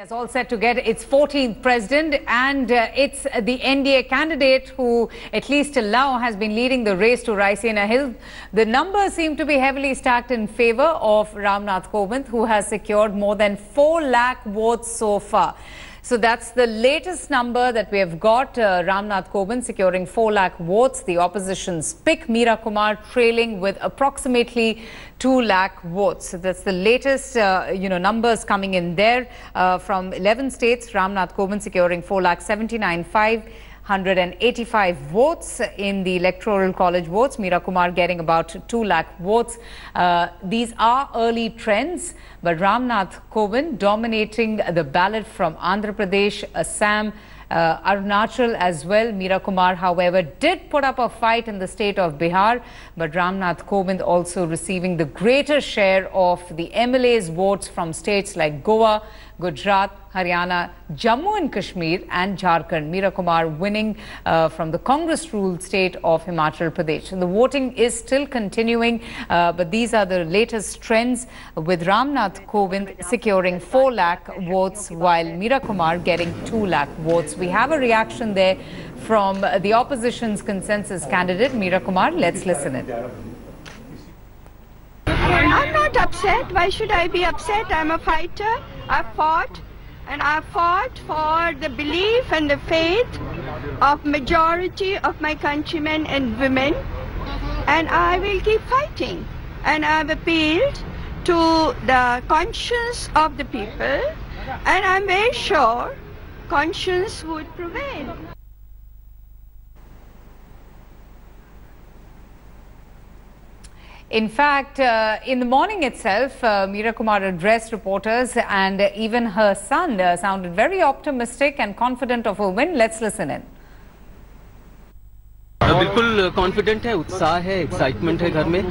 Is all set to get its 14th president, and it's the NDA candidate who, at least till now, has been leading the race to Raisina Hill. The numbers seem to be heavily stacked in favor of Ramnath Kovind, who has secured more than 4 lakh votes so far. So that's the latest number that we have got. Ramnath Kovind securing 4 lakh votes. The opposition's pick, Meera Kumar, trailing with approximately 2 lakh votes. So that's the latest, numbers coming in there from 11 states. Ramnath Kovind securing 4,79,585 votes in the Electoral College votes. Meera Kumar getting about 2 lakh votes. These are early trends, but Ramnath Kovind dominating the ballot from Andhra Pradesh, Assam, Arunachal as well. Meera Kumar, however, did put up a fight in the state of Bihar, but Ramnath Kovind also receiving the greater share of the MLA's votes from states like Goa, Gujarat, Haryana, Jammu and Kashmir and Jharkhand. Meera Kumar winning from the Congress-ruled state of Himachal Pradesh. And the voting is still continuing, but these are the latest trends, with Ramnath Kovind securing 4 lakh votes while Meera Kumar getting 2 lakh votes. We have a reaction there from the opposition's consensus candidate, Meera Kumar. Let's listen in. I'm not upset. Why should I be upset? I'm a fighter. I fought, and I fought for the belief and the faith of majority of my countrymen and women, and I will keep fighting. And I've appealed to the conscience of the people, and I'm very sure conscience would prevail. In fact, in the morning itself, Meera Kumar addressed reporters, and even her son sounded very optimistic and confident of a win. Let's listen in. बिल्कुल confident है, उत्साह है, excitement है घर में,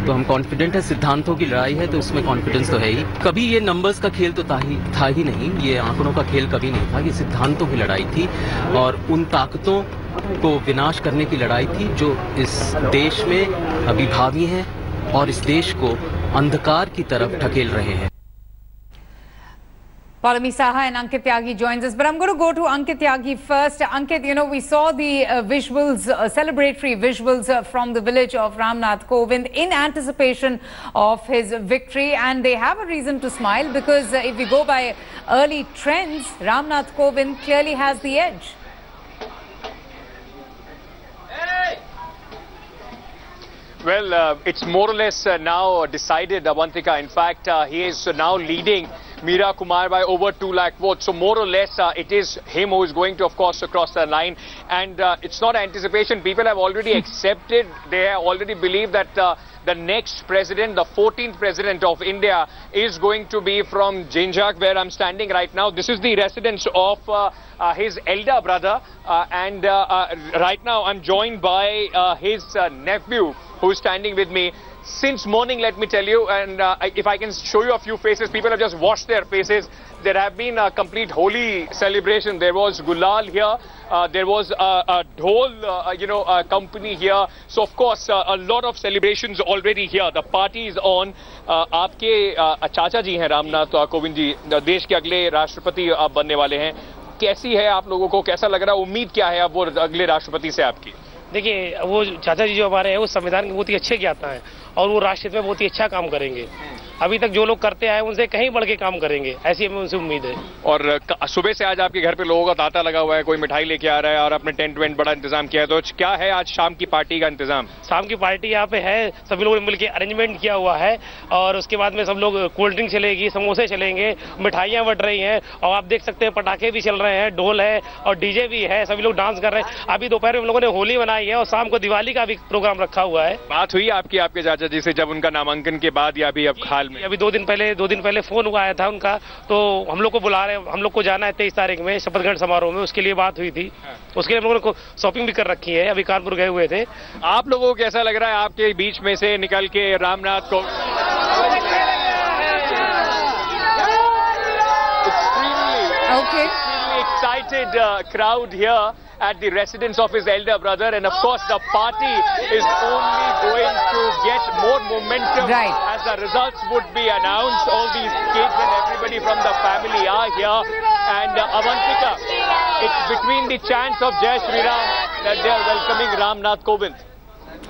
तो हम confident है। सिद्धांतों की लड़ाई है तो उसमें कॉन्फिडेंस तो है ही। कभी ये नंबर्स का खेल तो था ही नहीं, ये आंकड़ों का खेल कभी नहीं था। ये सिद्धांतों की लड़ाई थी और उन ताकतों को विनाश करने की लड़ाई थी जो इस देश में अभिभावी हैं और इस देश को अंधकार की तरफ ढकेल रहे हैं। Paulami Saha and Ankit Tyagi joins us, but I'm going to go to Ankit Tyagi first. Ankit, we saw the visuals, celebratory visuals from the village of Ramnath Kovind in anticipation of his victory, and they have a reason to smile because if we go by early trends, Ramnath Kovind clearly has the edge. Well, it's more or less now decided, Avantika. In fact, he is now leading Meera Kumar by over 2 lakh votes. So more or less, it is him who is going to, of course, cross the line. And it's not anticipation. People have already accepted. They have already believed that the next president, the 14th president of India, is going to be from Jinjak, where I'm standing right now. This is the residence of his elder brother. And right now, I'm joined by his nephew, who's standing with me. Since morning, let me tell you, and if I can show you a few faces, people have just washed their faces. There have been a complete holy celebration. There was Gulal here. There was a Dhol, company here. So, of course, a lot of celebrations already here. The party is on. आपके चाचा जी हैं रामनाथ कोविंद जी, देश के अगले राष्ट्रपति आप बनने वाले हैं। कैसी है आप लोगों को, कैसा लग रहा है, उम्मीद क्या है अब वो अगले राष्ट्रपति से आपकी? देखिए, वो चाचा जी जो हमारे हैं वो संविधान के बहुत ही अच्छे ज्ञाता हैं और वो राष्ट्र हित में बहुत ही अच्छा काम करेंगे। अभी तक जो लोग करते आए उनसे कहीं बढ़ के काम करेंगे, ऐसी हमें उनसे उम्मीद है। और सुबह से आज आपके घर पे लोगों का तांता लगा हुआ है, कोई मिठाई लेके आ रहा है और आपने टेंट वेंट बड़ा इंतजाम किया है, तो क्या है आज शाम की पार्टी का इंतजाम? शाम की पार्टी यहाँ पे है, सभी लोगों ने मिलकर अरेंजमेंट किया हुआ है और उसके बाद में सब लोग कोल्ड ड्रिंक चलेगी, समोसे चलेंगे, मिठाइयाँ बट रही हैं और आप देख सकते हैं पटाखे भी चल रहे हैं, ढोल है और डीजे भी है, सभी लोग डांस कर रहे हैं। अभी दोपहर में हम लोगों ने होली बनाई है और शाम को दिवाली का भी प्रोग्राम रखा हुआ है। बात हुई आपकी आपके चाचा जी से जब उनका नामांकन के बाद या अभी अब हाल में? अभी 2 दिन पहले फोन हुआ आया था उनका, तो हम लोग को बुला रहे हैं, हम लोग को जाना है 23 तारीख में शपथ ग्रहण समारोह में, उसके लिए बात हुई थी। उसके लिए हम लोगों ने शॉपिंग भी कर रखी है, अभी कानपुर गए हुए थे। आप लोगों को कैसा लग रहा है आपके बीच में से निकल के रामनाथ को? Extremely excited crowd here. at the residence of his elder brother. And of course, the party is only going to get more momentum as the results would be announced. All these kids and everybody from the family are here. And Avantika, it's between the chants of Jai Shri Ram that they are welcoming Ram Nath Kovind.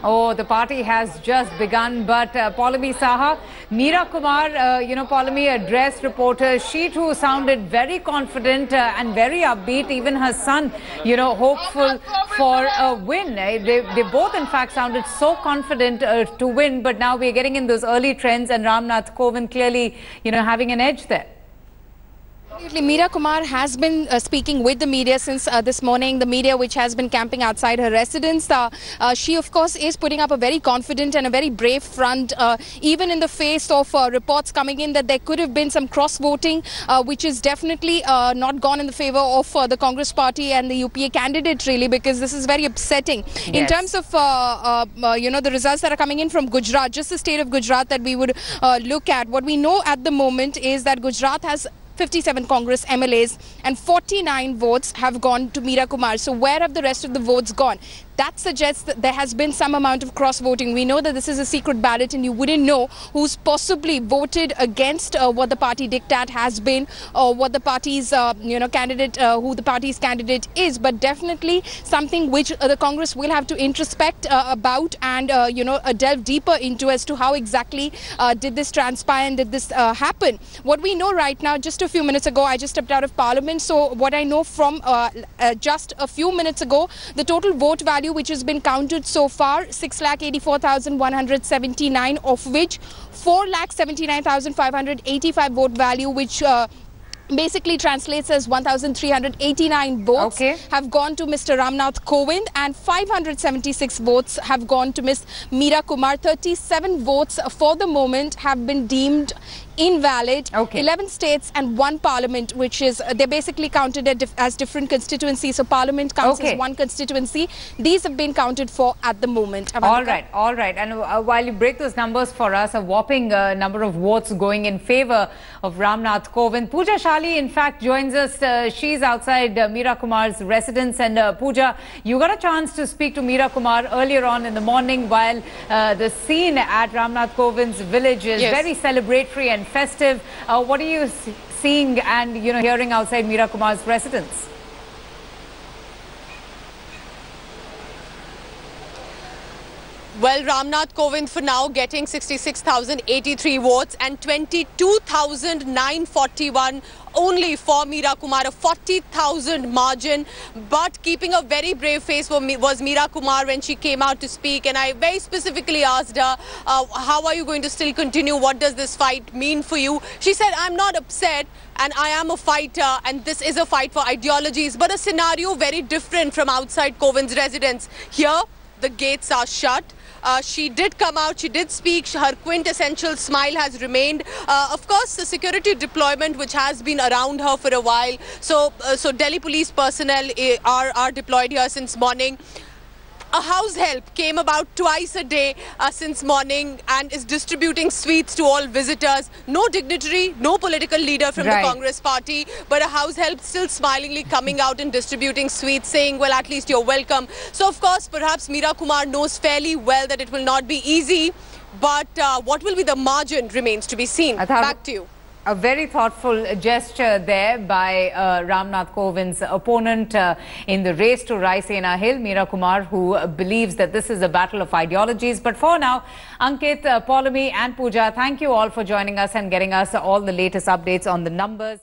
Oh, the party has just begun, but Paulami Saha, Meera Kumar, Paulami addressed reporters. She too sounded very confident and very upbeat. Even her son, hopeful for a win. They both, in fact, sounded so confident to win, but now we're getting in those early trends and Ram Nath Kovind clearly, having an edge there. Meera Kumar has been speaking with the media since this morning, the media which has been camping outside her residence. She, of course, is putting up a very confident and a very brave front, even in the face of reports coming in that there could have been some cross-voting, which is definitely not gone in the favor of the Congress party and the UPA candidate, really, because this is very upsetting. Yes. In terms of, the results that are coming in from Gujarat, just the state of Gujarat that we would look at, what we know at the moment is that Gujarat has 57 Congress MLAs and 49 votes have gone to Meera Kumar. So where have the rest of the votes gone? That suggests that there has been some amount of cross-voting. We know that this is a secret ballot and you wouldn't know who's possibly voted against what the party diktat has been or what the party's, candidate, who the party's candidate is. But definitely something which the Congress will have to introspect about and, delve deeper into as to how exactly did this transpire and did this happen. What we know right now, just a few minutes ago, I just stepped out of Parliament. So what I know from just a few minutes ago, the total vote value which has been counted so far, 6,84,179, of which 4,79,585 vote value, which basically translates as 1,389 votes have gone to Mr. Ram Nath Kovind and 576 votes have gone to Ms. Meera Kumar. 37 votes for the moment have been deemed invalid. 11 states and 1 parliament, which is they're basically counted as different constituencies. So parliament counts as one constituency. These have been counted for at the moment. Avantika? All right. And while you break those numbers for us, a whopping number of votes going in favor of Ram Nath Kovind. Pooja Shali, in fact, joins us. She's outside Meera Kumar's residence. And Pooja, you got a chance to speak to Meera Kumar earlier on in the morning while the scene at Ram Nath Kovind's village is very celebratory and festive. What are you seeing and hearing outside Meera Kumar's residence? Well, Ram Nath Kovind for now getting 66,083 votes and 22,941 only for Meera Kumar, a 40,000 margin. But keeping a very brave face was Meera Kumar when she came out to speak. And I very specifically asked her, how are you going to still continue? What does this fight mean for you? She said, I'm not upset and I am a fighter and this is a fight for ideologies. But a scenario very different from outside Kovind's residence. Here, the gates are shut. She did come out, she did speak, her quintessential smile has remained. Of course, the security deployment which has been around her for a while. So Delhi police personnel are deployed here since morning. A house help came about twice a day since morning and is distributing sweets to all visitors. No dignitary, no political leader from the Congress party, but a house help still smilingly coming out and distributing sweets, saying, well, at least you're welcome. So, of course, perhaps Meera Kumar knows fairly well that it will not be easy, but what will be the margin remains to be seen. Back to you. A very thoughtful gesture there by Ram Nath Kovind's opponent in the race to Raisena Hill, Meera Kumar, who believes that this is a battle of ideologies. But for now, Ankit, Paulami and Pooja, thank you all for joining us and getting us all the latest updates on the numbers.